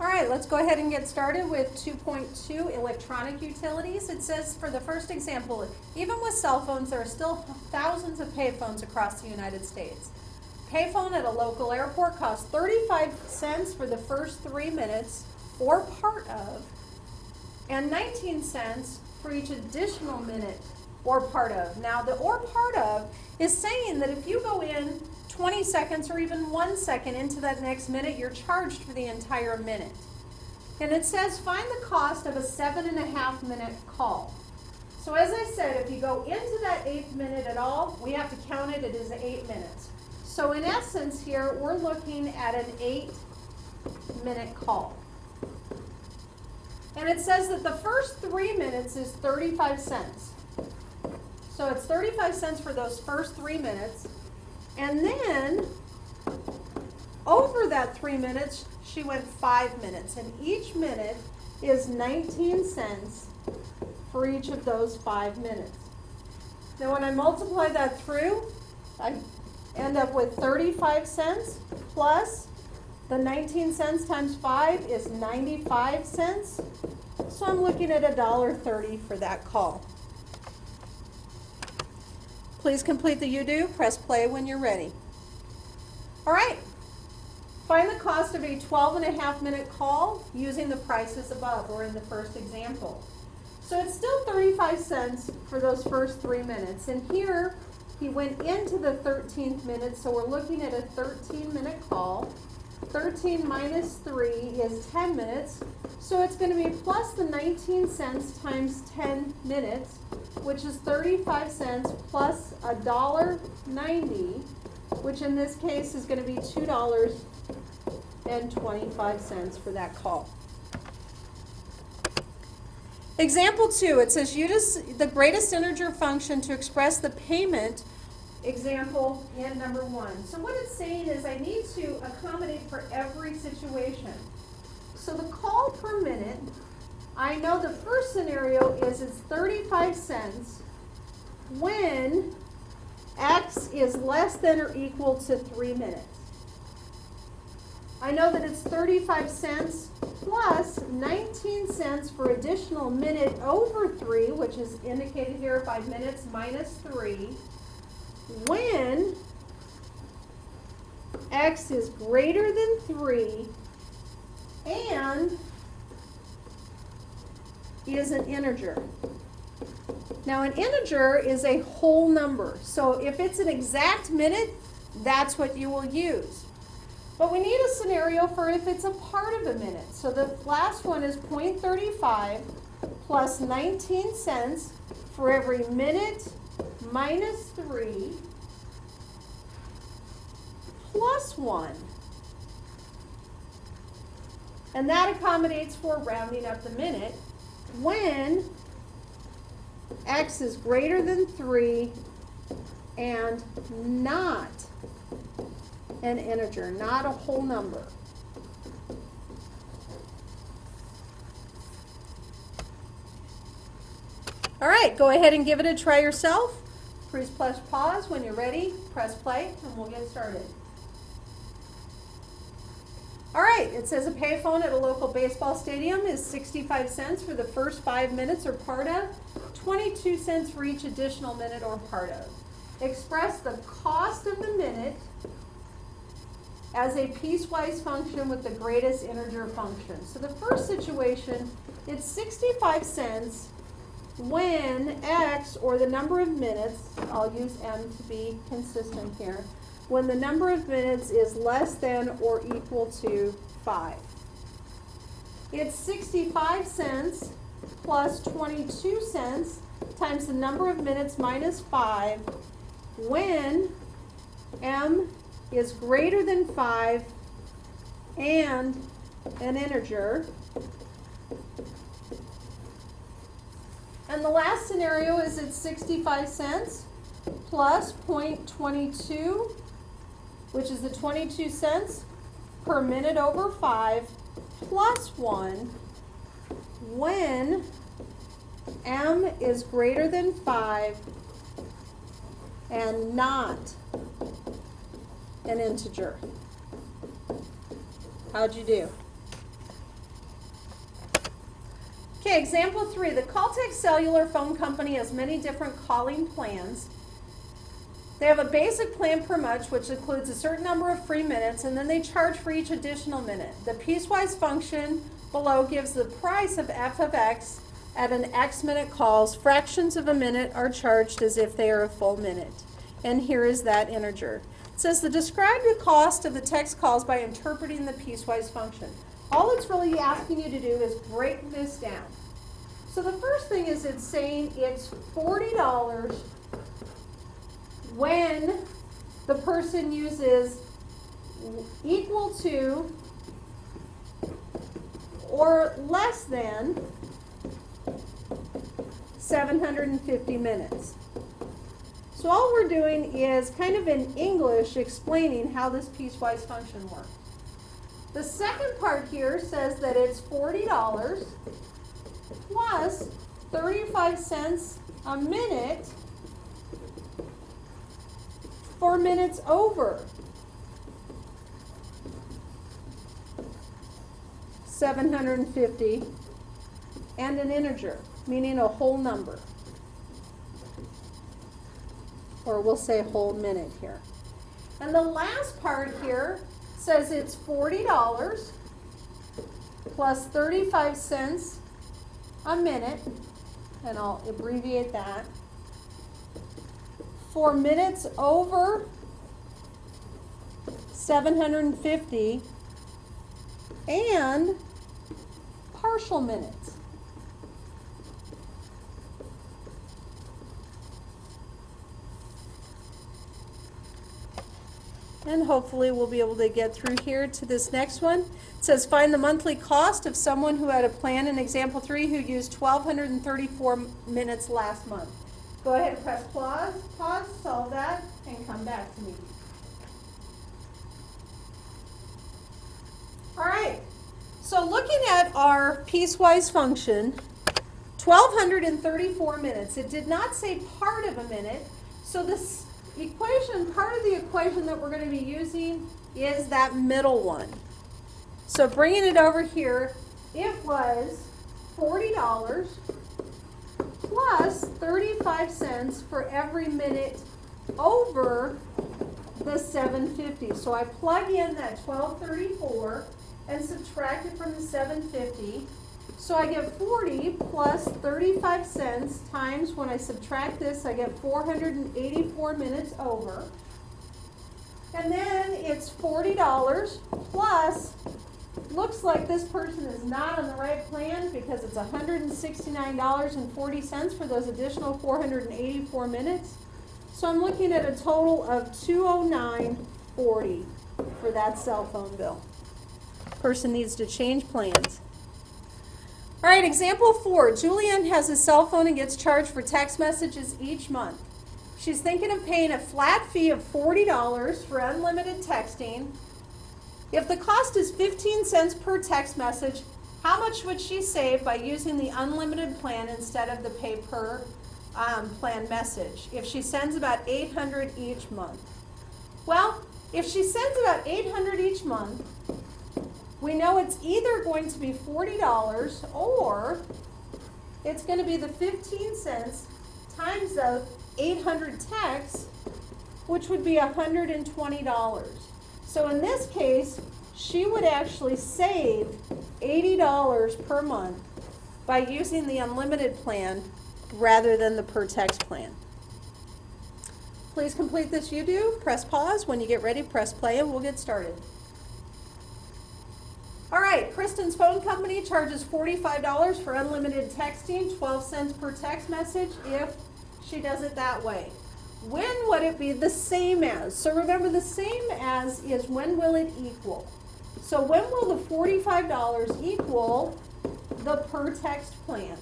All right, let's go ahead and get started with 2.2 electronic utilities. It says for the first example, even with cell phones, there are still thousands of payphones across the United States. Payphone at a local airport costs 35 cents for the first 3 minutes or part of, and 19 cents for each additional minute or part of. Now, the or part of is saying that if you go in 20 seconds or even 1 second into that next minute, you're charged for the entire minute. And it says find the cost of a 7.5 minute call. So as I said, if you go into that 8th minute at all, we have to count it as 8 minutes. So in essence here, we're looking at an 8-minute call. And it says that the first 3 minutes is 35 cents. So it's 35 cents for those first 3 minutes. And then, over that 3 minutes, she went 5 minutes. And each minute is 19 cents for each of those 5 minutes. Now, when I multiply that through, I end up with 35 cents plus the 19 cents times 5 is 95 cents. So I'm looking at $1.30 for that call. Please complete the you-do. Press play when you're ready. All right. Find the cost of a 12.5-minute call using the prices above, or in the first example. So it's still 35 cents for those first 3 minutes. And here, he went into the 13th minute, so we're looking at a 13-minute call. 13 minus 3 is 10 minutes. So it's going to be plus the 19 cents times 10 minutes, which is 35 cents plus $1.90, which in this case is going to be $2.25 for that call. Example 2, it says use the greatest integer function to express the payment example in number 1. So what it's saying is I need to accommodate for every situation. So the call per minute, I know the first scenario is it's 35 cents when x is less than or equal to 3 minutes. I know that it's 35 cents plus 19 cents for additional minute over 3, which is indicated here 5 minutes minus 3, when x is greater than 3 and is an integer. Now an integer is a whole number. So if it's an exact minute, that's what you will use. But we need a scenario for if it's a part of a minute. So the last one is 0.35 plus 19 cents for every minute minus 3 plus 1. And that accommodates for rounding up the minute when x is greater than 3 and not an integer, not a whole number. All right, go ahead and give it a try yourself. Please press pause when you're ready. Press play, and we'll get started. All right, it says a payphone at a local baseball stadium is 65 cents for the first 5 minutes or part of, 22 cents for each additional minute or part of. Express the cost of the minute as a piecewise function with the greatest integer function. So the first situation, it's 65 cents when x, or the number of minutes, I'll use m to be consistent here, when the number of minutes is less than or equal to 5. It's 65 cents plus 22 cents times the number of minutes minus 5 when m is greater than 5 and an integer. And the last scenario is it's 65 cents plus 0.22, which is the 22 cents per minute over 5 plus 1 when m is greater than 5 and not an integer. How'd you do? Okay, example 3. The Caltech Cellular phone company has many different calling plans. They have a basic plan per month, which includes a certain number of free minutes, and then they charge for each additional minute. The piecewise function below gives the price of f of x at an x minute calls. Fractions of a minute are charged as if they are a full minute. And here is that integer. It says to describe the cost of the text calls by interpreting the piecewise function. All it's really asking you to do is break this down. So the first thing is it's saying it's $40 when the person uses equal to or less than 750 minutes. So all we're doing is kind of in English explaining how this piecewise function works. The second part here says that it's $40 plus 35 cents a minute for minutes over 750 and an integer, meaning a whole number. Or we'll say whole minute here. And the last part here says it's $40 plus 35 cents a minute, and I'll abbreviate that, for minutes over 750 and partial minutes. And hopefully we'll be able to get through here to this next one. It says find the monthly cost of someone who had a plan in example 3 who used 1,234 minutes last month. Go ahead and press pause, solve that, and come back to me. All right, so looking at our piecewise function, 1,234 minutes. It did not say part of a minute, so this equation, part of the equation that we're going to be using is that middle one. So bringing it over here, it was $40 plus 35 cents for every minute over the 750. So I plug in that 1234 and subtract it from the 750. So I get 40 plus 35 cents times, when I subtract this, I get 484 minutes over. And then it's $40 plus, looks like this person is not on the right plan because it's $169.40 for those additional 484 minutes. So I'm looking at a total of $209.40 for that cell phone bill. Person needs to change plans. All right, example 4. Julian has a cell phone and gets charged for text messages each month. She's thinking of paying a flat fee of $40 for unlimited texting. If the cost is 15 cents per text message, how much would she save by using the unlimited plan instead of the pay per plan message if she sends about 800 each month? Well, if she sends about 800 each month, we know it's either going to be $40 or it's going to be the 15 cents times the 800 texts, which would be $120. So in this case, she would actually save $80 per month by using the unlimited plan rather than the per text plan. Please complete this you do. Press pause. When you get ready, press play and we'll get started. All right, Kristen's phone company charges $45 for unlimited texting, 12 cents per text message if she does it that way. When would it be the same as? So remember, the same as is when will it equal? So when will the $45 equal the per text plan?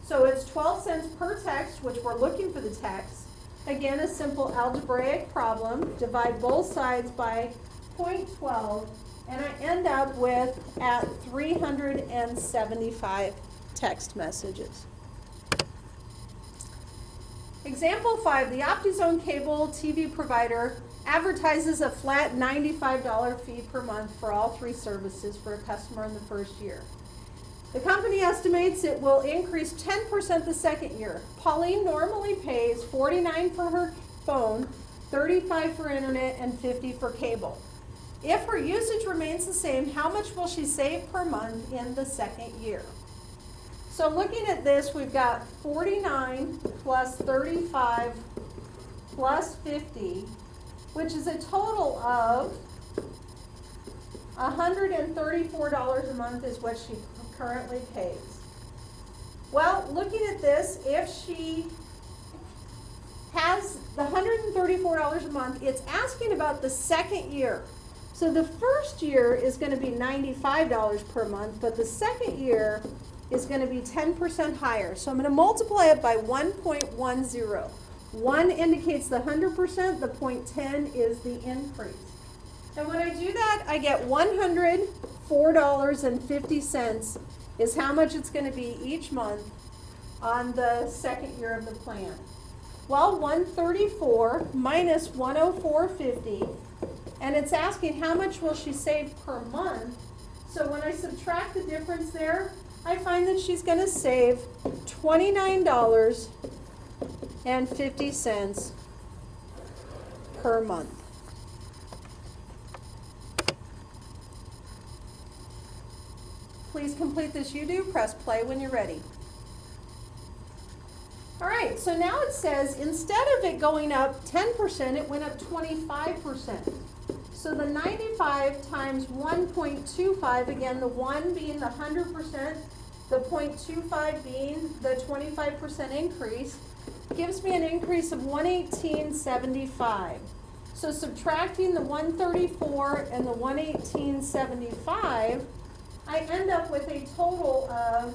So it's 12 cents per text, which we're looking for the text. Again, a simple algebraic problem. Divide both sides by 0.12. And I end up with at 375 text messages. Example 5, the OptiZone cable TV provider advertises a flat $95 fee per month for all 3 services for a customer in the first year. The company estimates it will increase 10% the second year. Pauline normally pays $49 for her phone, $35 for internet, and $50 for cable. If her usage remains the same, how much will she save per month in the second year? So looking at this, we've got 49 plus 35 plus 50, which is a total of $134 a month is what she currently pays. Well, looking at this, if she has the $134 a month, it's asking about the second year. So the first year is going to be $95 per month, but the second year is going to be 10% higher. So I'm going to multiply it by 1.10. 1 indicates the 100%, the 0.10 is the increase. And when I do that, I get $104.50 is how much it's going to be each month on the second year of the plan. Well, 134 minus 104.50, and it's asking how much will she save per month. So when I subtract the difference there, I find that she's going to save $29.50 per month. Please complete this you do. Press play when you're ready. All right, so now it says instead of it going up 10%, it went up 25%. So the 95 times 1.25, again, the 1 being the 100%, the 0.25 being the 25% increase, gives me an increase of 118.75. So subtracting the 134 and the 118.75, I end up with a total of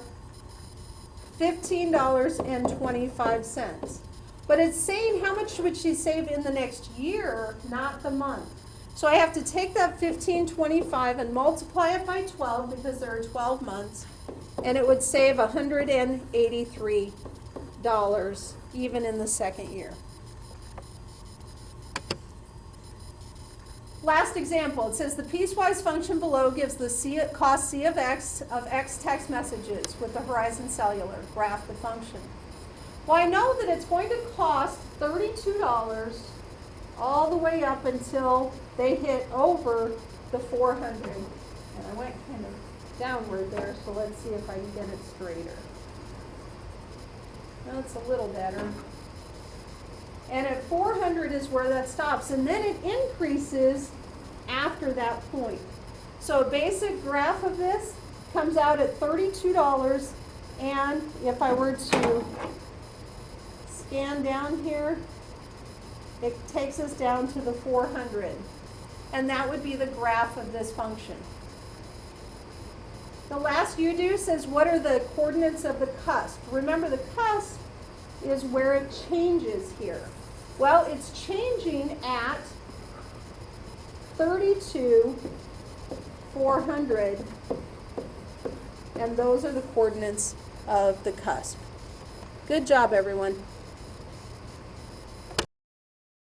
$15.25. But it's saying how much would she save in the next year, not the month. So I have to take that $15.25 and multiply it by 12 because there are 12 months, and it would save $183 even in the second year. Last example, it says the piecewise function below gives the cost C of X text messages with the Horizon Cellular. Graph the function. Well, I know that it's going to cost $32 all the way up until they hit over the 400. And I went kind of downward there, so let's see if I can get it straighter. Well, it's a little better. And at 400 is where that stops, and then it increases after that point. So a basic graph of this comes out at $32, and if I were to scan down here, it takes us down to the 400, and that would be the graph of this function. The last you do says what are the coordinates of the cusp? Remember, the cusp is where it changes here. Well, it's changing at 32, 400, and those are the coordinates of the cusp. Good job, everyone.